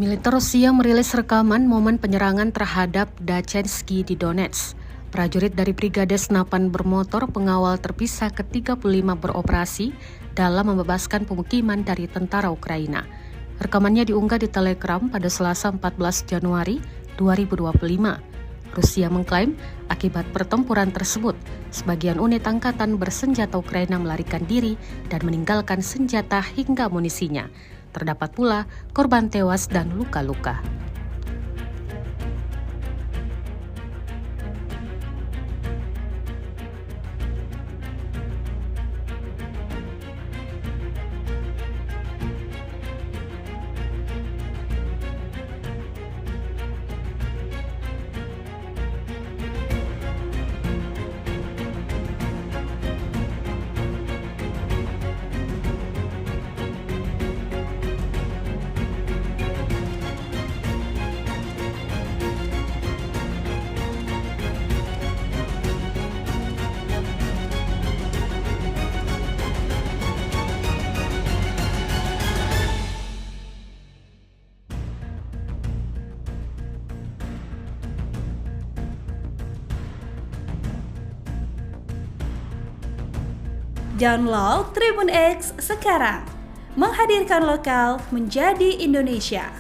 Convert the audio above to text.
Militer Rusia merilis rekaman momen penyerangan terhadap Dachenski di Donetsk. Prajurit dari Brigade Senapan Bermotor Pengawal Terpisah ke-35 beroperasi dalam membebaskan pemukiman dari tentara Ukraina. Rekamannya diunggah di Telegram pada Selasa 14 Januari 2025. Rusia mengklaim akibat pertempuran tersebut, sebagian unit angkatan bersenjata Ukraina melarikan diri dan meninggalkan senjata hingga amunisinya. Terdapat pula korban tewas dan luka-luka. Download Tribun X sekarang, menghadirkan lokal menjadi Indonesia.